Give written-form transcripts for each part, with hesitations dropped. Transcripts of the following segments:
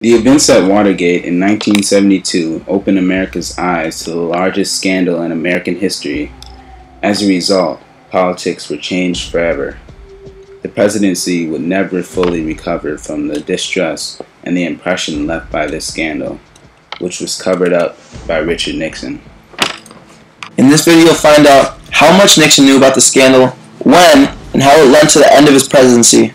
The events at Watergate in 1972 opened America's eyes to the largest scandal in American history. As a result, politics were changed forever. The presidency would never fully recover from the distrust and the impression left by this scandal, which was covered up by Richard Nixon. In this video, you'll find out how much Nixon knew about the scandal, when, and how it led to the end of his presidency.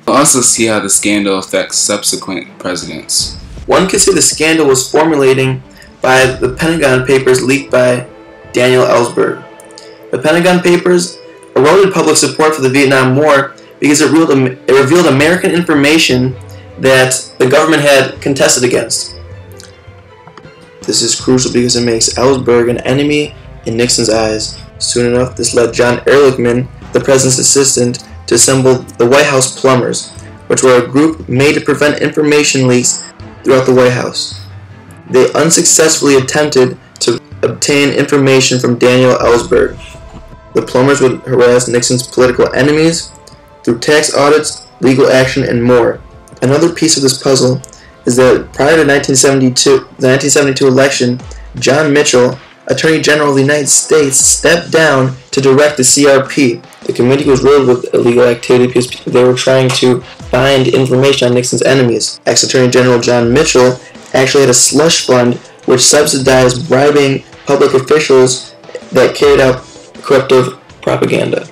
We'll also see how the scandal affects subsequent presidents. One could say the scandal was formulating by the Pentagon Papers leaked by Daniel Ellsberg. The Pentagon Papers eroded public support for the Vietnam War because it revealed American information that the government had contested against. This is crucial because it makes Ellsberg an enemy in Nixon's eyes. Soon enough, this led John Ehrlichman, the president's assistant, to assemble the White House Plumbers, which were a group made to prevent information leaks throughout the White House. They unsuccessfully attempted to obtain information from Daniel Ellsberg. The plumbers would harass Nixon's political enemies through tax audits, legal action, and more. Another piece of this puzzle is that prior to the 1972 election, John Mitchell, Attorney General of the United States, stepped down to direct the CRP. The committee was riddled with illegal activity because they were trying to find information on Nixon's enemies. Ex-Attorney General John Mitchell actually had a slush fund which subsidized bribing public officials that carried out corruptive propaganda.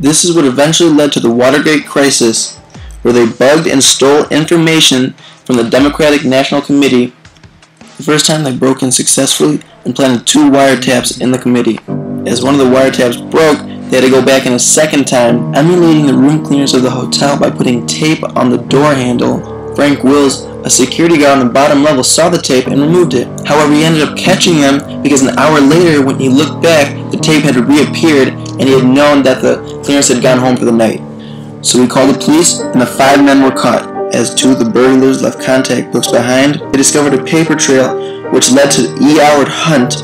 This is what eventually led to the Watergate crisis, where they bugged and stole information from the Democratic National Committee. The first time they broke in successfully and planted 2 wiretaps in the committee. As one of the wiretaps broke, they had to go back in a second time, emulating the room cleaners of the hotel by putting tape on the door handle. Frank Wills, a security guard on the bottom level, saw the tape and removed it. However, he ended up catching them because an hour later, when he looked back, the tape had reappeared and he had known that the cleaners had gone home for the night. So he called the police and the 5 men were caught. As 2 of the burglars left contact books behind, they discovered a paper trail which led to E. Howard Hunt,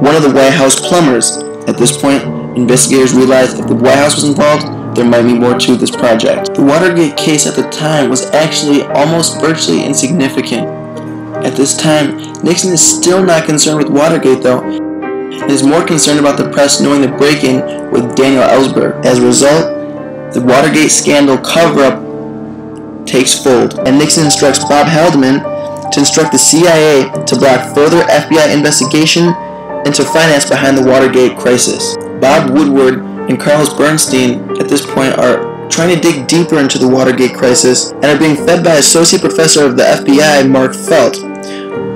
one of the White House plumbers. At this point, investigators realized if the White House was involved, there might be more to this project. The Watergate case at the time was actually almost virtually insignificant. At this time, Nixon is still not concerned with Watergate though, and is more concerned about the press knowing the break-in with Daniel Ellsberg. As a result, the Watergate scandal cover-up takes fold, and Nixon instructs Bob Haldeman to instruct the CIA to block further FBI investigation into finance behind the Watergate crisis. Bob Woodward and Carlos Bernstein at this point are trying to dig deeper into the Watergate crisis and are being fed by Associate Professor of the FBI Mark Felt,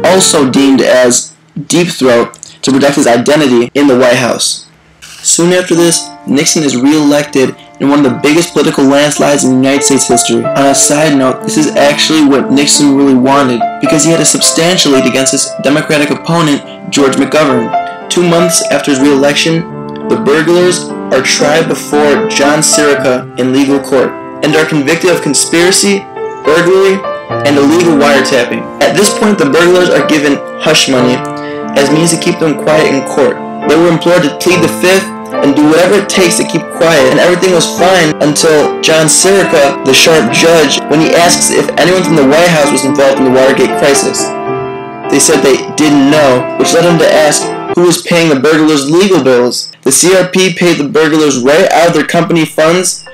also deemed as Deep Throat, to protect his identity in the White House. Soon after this, Nixon is re-elected in one of the biggest political landslides in United States history. On a side note, this is actually what Nixon really wanted, because he had to substantial lead against his Democratic opponent, George McGovern. 2 months after his re-election, the burglars are tried before John Sirica in legal court, and are convicted of conspiracy, burglary, and illegal wiretapping. At this point, the burglars are given hush money, as means to keep them quiet in court. They were implored to plead the fifth and do whatever it takes to keep quiet, and everything was fine until John Sirica, the sharp judge, when he asks if anyone from the White House was involved in the Watergate crisis. They said they didn't know, which led him to ask who was paying the burglars' legal bills. The CRP paid the burglars right out of their company funds,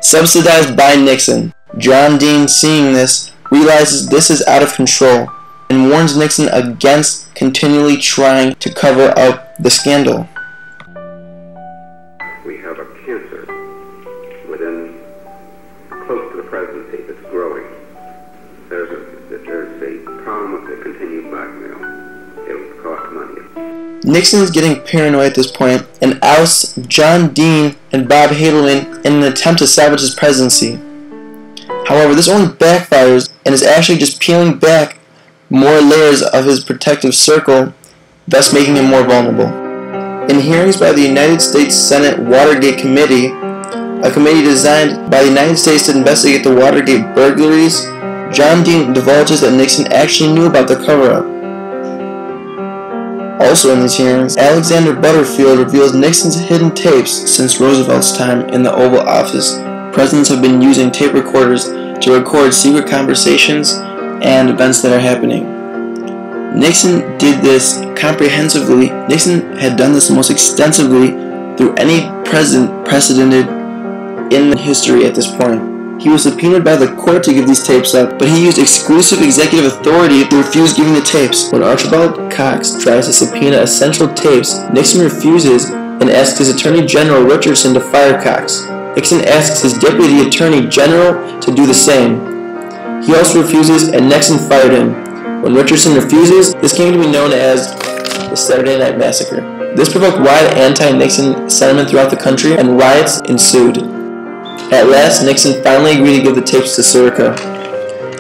subsidized by Nixon. John Dean, seeing this, realizes this is out of control and warns Nixon against continually trying to cover up the scandal. We have a cancer within, close to the presidency, that's growing. There's a problem with the continued blackmail. It'll cost money. Nixon is getting paranoid at this point and ousts John Dean and Bob Haldeman in an attempt to salvage his presidency. However, this only backfires and is actually just peeling back more layers of his protective circle, thus making him more vulnerable. In hearings by the United States Senate Watergate Committee, a committee designed by the United States to investigate the Watergate burglaries, John Dean divulges that Nixon actually knew about the cover-up. Also in these hearings, Alexander Butterfield reveals Nixon's hidden tapes. Since Roosevelt's time in the Oval Office, presidents have been using tape recorders to record secret conversations and events that are happening. Nixon did this comprehensively. Nixon had done this most extensively through any precedented in history at this point. He was subpoenaed by the court to give these tapes up, but he used exclusive executive authority to refuse giving the tapes. When Archibald Cox tries to subpoena essential tapes, Nixon refuses and asks his Attorney General Richardson to fire Cox. Nixon asks his Deputy Attorney General to do the same. He also refuses, and Nixon fired him. When Richardson refuses, this came to be known as the Saturday Night Massacre. This provoked wide anti-Nixon sentiment throughout the country, and riots ensued. At last, Nixon finally agreed to give the tapes to Sirica.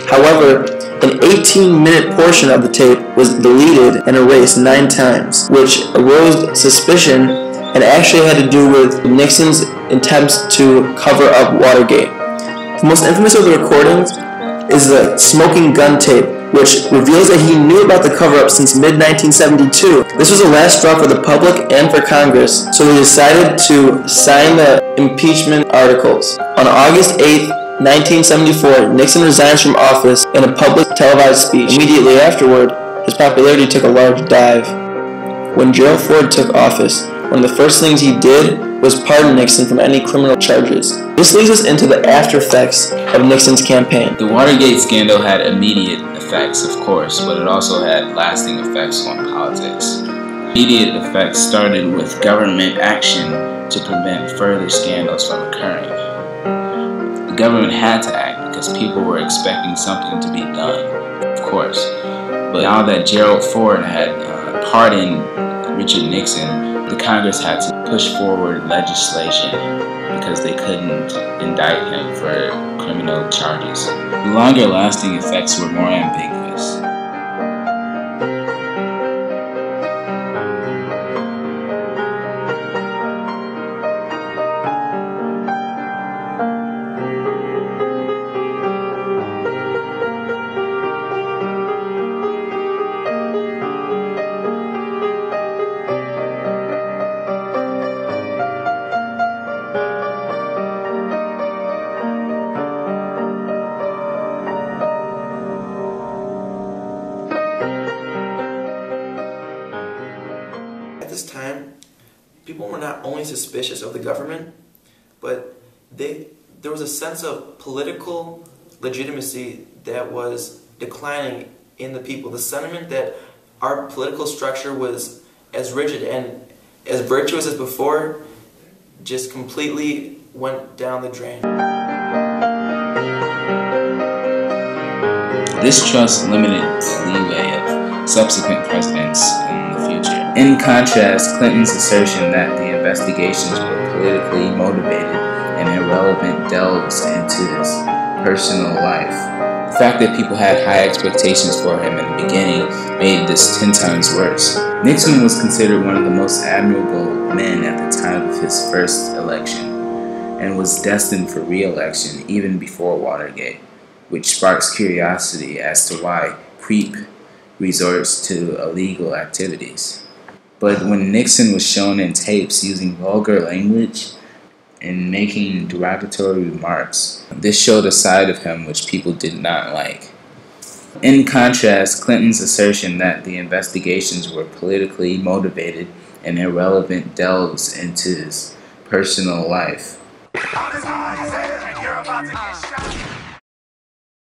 However, an 18-minute portion of the tape was deleted and erased 9 times, which arose suspicion and actually had to do with Nixon's attempts to cover up Watergate. The most infamous of the recordings is the smoking gun tape, which reveals that he knew about the cover-up since mid-1972. This was the last straw for the public and for Congress, so they decided to sign the impeachment articles. On August 8, 1974, Nixon resigns from office in a public televised speech. Immediately afterward, his popularity took a large dive. When Gerald Ford took office, one of the first things he did was pardon Nixon from any criminal charges. This leads us into the after effects of Nixon's campaign. The Watergate scandal had immediate effects, of course, but it also had lasting effects on politics. Immediate effects started with government action to prevent further scandals from occurring. The government had to act because people were expecting something to be done, of course. But now that Gerald Ford had pardoned Richard Nixon, the Congress had to push forward legislation because they couldn't indict him for criminal charges. The longer lasting effects were more ambiguous. At this time, people were not only suspicious of the government, but there was a sense of political legitimacy that was declining in the people. The sentiment that our political structure was as rigid and as virtuous as before just completely went down the drain. This trust limited the leeway of subsequent presidents in the future. In contrast, Clinton's assertion that the investigations were politically motivated and irrelevant delves into his personal life. The fact that people had high expectations for him in the beginning made this 10 times worse. Nixon was considered one of the most admirable men at the time of his first election, and was destined for re-election even before Watergate, which sparks curiosity as to why creep resorts to illegal activities. But when Nixon was shown in tapes using vulgar language and making derogatory remarks, this showed a side of him which people did not like. In contrast, Clinton's assertion that the investigations were politically motivated and irrelevant delves into his personal life.